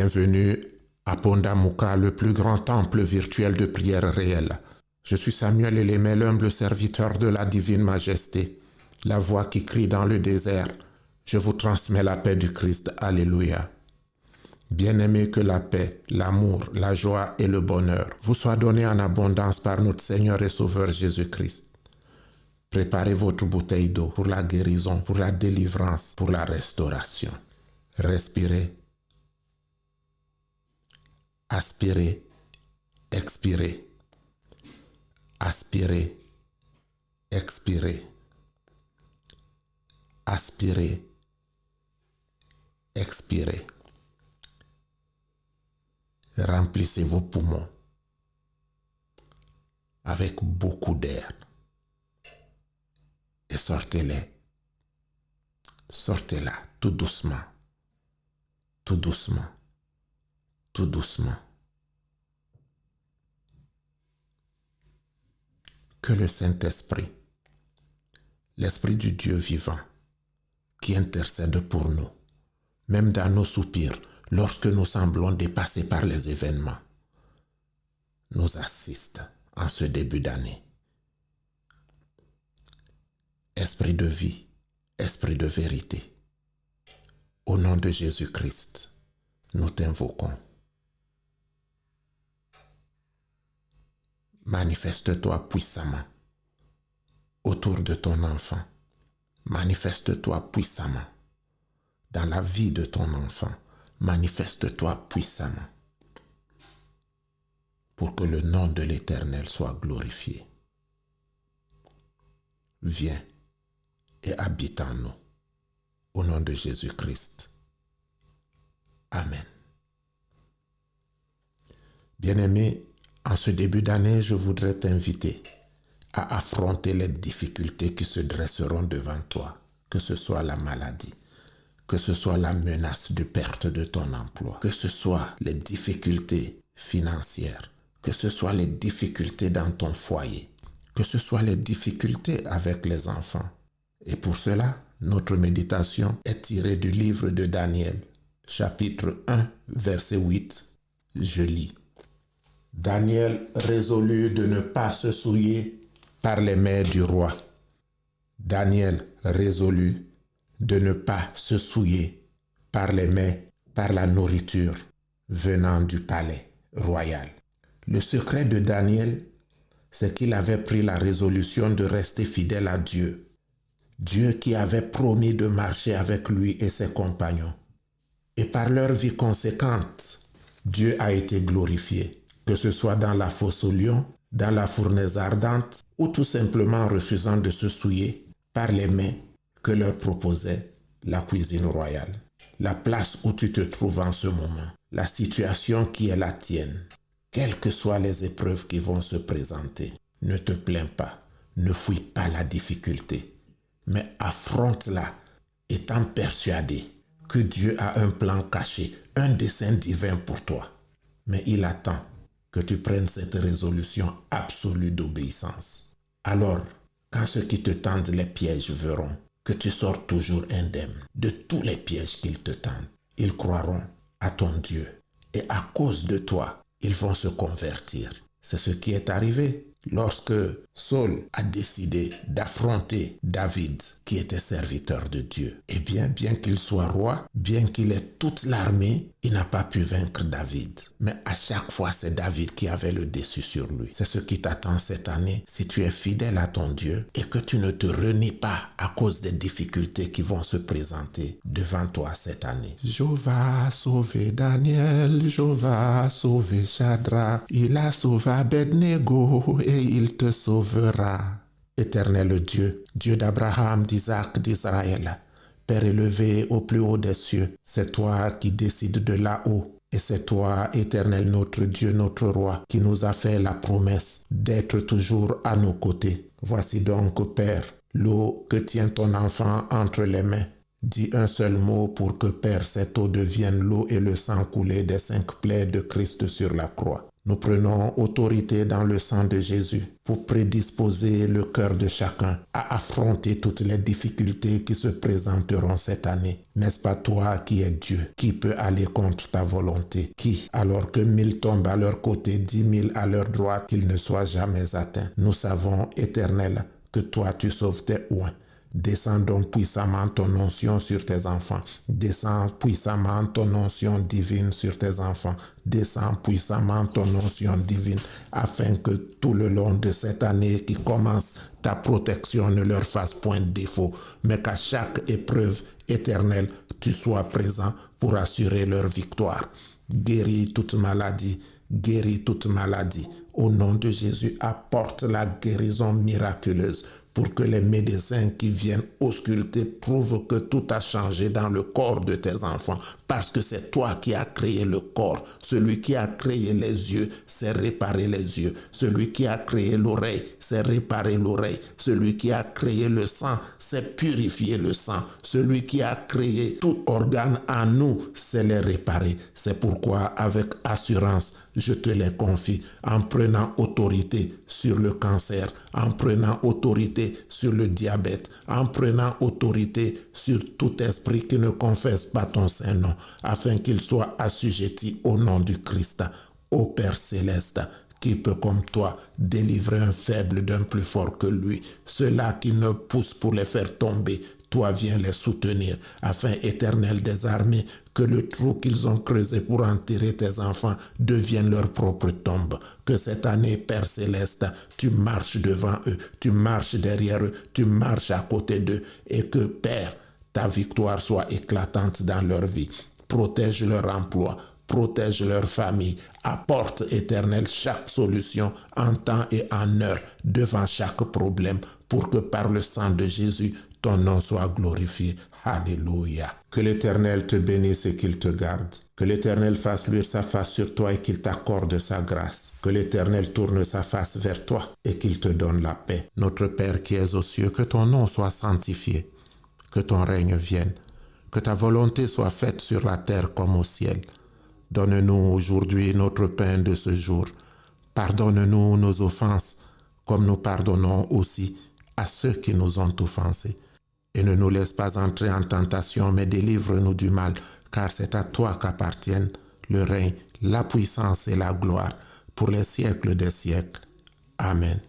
bienvenue à Pondamuka, le plus grand temple virtuel de prière réelle. Je suis Samuel Elémé, l'humble serviteur de la divine majesté, la voix qui crie dans le désert. Je vous transmets la paix du Christ. Alléluia. Bien-aimés, que la paix, l'amour, la joie et le bonheur vous soient donnés en abondance par notre Seigneur et Sauveur Jésus-Christ. Préparez votre bouteille d'eau pour la guérison, pour la délivrance, pour la restauration. Respirez. Aspirez, expirez. Aspirez, expirez. Aspirez, expirez. Remplissez vos poumons avec beaucoup d'air et sortez-les. Sortez-la tout doucement, tout doucement, tout doucement. Que le Saint-Esprit, l'Esprit du Dieu vivant, qui intercède pour nous, même dans nos soupirs, lorsque nous semblons dépassés par les événements, nous assiste en ce début d'année. Esprit de vie, Esprit de vérité, au nom de Jésus-Christ, nous t'invoquons. Manifeste-toi puissamment autour de ton enfant. Manifeste-toi puissamment dans la vie de ton enfant. Manifeste-toi puissamment pour que le nom de l'Éternel soit glorifié. Viens et habite en nous. Au nom de Jésus-Christ. Amen. Bien-aimé, en ce début d'année, je voudrais t'inviter à affronter les difficultés qui se dresseront devant toi, que ce soit la maladie, que ce soit la menace de perte de ton emploi, que ce soit les difficultés financières, que ce soit les difficultés dans ton foyer, que ce soit les difficultés avec les enfants. Et pour cela, notre méditation est tirée du livre de Daniel, chapitre 1, verset 8. Je lis. Daniel résolut de ne pas se souiller par les mains du roi. Daniel résolut de ne pas se souiller par les mains, par la nourriture venant du palais royal. Le secret de Daniel, c'est qu'il avait pris la résolution de rester fidèle à Dieu. Dieu qui avait promis de marcher avec lui et ses compagnons. Et par leur vie conséquente, Dieu a été glorifié. Que ce soit dans la fosse aux lions, dans la fournaise ardente, ou tout simplement en refusant de se souiller par les mains que leur proposait la cuisine royale. La place où tu te trouves en ce moment, la situation qui est la tienne, quelles que soient les épreuves qui vont se présenter, ne te plains pas, ne fuis pas la difficulté, mais affronte-la étant persuadé que Dieu a un plan caché, un dessein divin pour toi. Mais il attend que tu prennes cette résolution absolue d'obéissance. Alors, quand ceux qui te tendent les pièges verront que tu sors toujours indemne de tous les pièges qu'ils te tendent, ils croiront à ton Dieu et à cause de toi, ils vont se convertir. C'est ce qui est arrivé lorsque Saul a décidé d'affronter David, qui était serviteur de Dieu. Eh bien qu'il soit roi, bien qu'il ait toute l'armée, il n'a pas pu vaincre David. Mais à chaque fois, c'est David qui avait le dessus sur lui. C'est ce qui t'attend cette année si tu es fidèle à ton Dieu et que tu ne te renies pas à cause des difficultés qui vont se présenter devant toi cette année. Jéhovah sauver Daniel, Jéhovah sauver Shadrach, il a sauvé Abednego et il te sauvera. Éternel Dieu, Dieu d'Abraham, d'Isaac, d'Israël, Père élevé au plus haut des cieux, c'est toi qui décides de là-haut. Et c'est toi, Éternel notre Dieu, notre Roi, qui nous a fait la promesse d'être toujours à nos côtés. Voici donc, Père, l'eau que tient ton enfant entre les mains. Dis un seul mot pour que, Père, cette eau devienne l'eau et le sang coulé des 5 plaies de Christ sur la croix. Nous prenons autorité dans le sang de Jésus pour prédisposer le cœur de chacun à affronter toutes les difficultés qui se présenteront cette année. N'est-ce pas toi qui es Dieu, qui peut aller contre ta volonté? Qui, alors que 1000 tombent à leur côté, 10 000 à leur droite, qu'ils ne soient jamais atteints? Nous savons, Éternel, que toi tu sauves tes oints. Descends donc puissamment ton onction sur tes enfants. Descends puissamment ton onction divine sur tes enfants. Descends puissamment ton onction divine afin que tout le long de cette année qui commence, ta protection ne leur fasse point de défaut, mais qu'à chaque épreuve éternelle, tu sois présent pour assurer leur victoire. Guéris toute maladie, guéris toute maladie. Au nom de Jésus, apporte la guérison miraculeuse pour que les médecins qui viennent ausculter trouvent que tout a changé dans le corps de tes enfants, parce que c'est toi qui as créé le corps. Celui qui a créé les yeux, c'est réparer les yeux. Celui qui a créé l'oreille, c'est réparer l'oreille. Celui qui a créé le sang, c'est purifier le sang. Celui qui a créé tout organe en nous, c'est les réparer. C'est pourquoi, avec assurance, je te les confie, en prenant autorité sur le cancer, en prenant autorité sur le diabète, en prenant autorité sur tout esprit qui ne confesse pas ton Saint-Nom, afin qu'il soit assujetti au nom du Christ, ô Père céleste, qui peut comme toi délivrer un faible d'un plus fort que lui, ceux-là qui ne poussent pour les faire tomber. Toi viens les soutenir, afin, Éternel des armées, que le trou qu'ils ont creusé pour enterrer tes enfants devienne leur propre tombe. Que cette année, Père Céleste, tu marches devant eux, tu marches derrière eux, tu marches à côté d'eux, et que, Père, ta victoire soit éclatante dans leur vie. Protège leur emploi, protège leur famille, apporte, Éternel, chaque solution en temps et en heure devant chaque problème, pour que par le sang de Jésus, ton nom soit glorifié. Alléluia. Que l'Éternel te bénisse et qu'il te garde. Que l'Éternel fasse luire sa face sur toi et qu'il t'accorde sa grâce. Que l'Éternel tourne sa face vers toi et qu'il te donne la paix. Notre Père qui es aux cieux, que ton nom soit sanctifié. Que ton règne vienne. Que ta volonté soit faite sur la terre comme au ciel. Donne-nous aujourd'hui notre pain de ce jour. Pardonne-nous nos offenses, comme nous pardonnons aussi à ceux qui nous ont offensés. Et ne nous laisse pas entrer en tentation, mais délivre-nous du mal, car c'est à toi qu'appartiennent le règne, la puissance et la gloire, pour les siècles des siècles. Amen.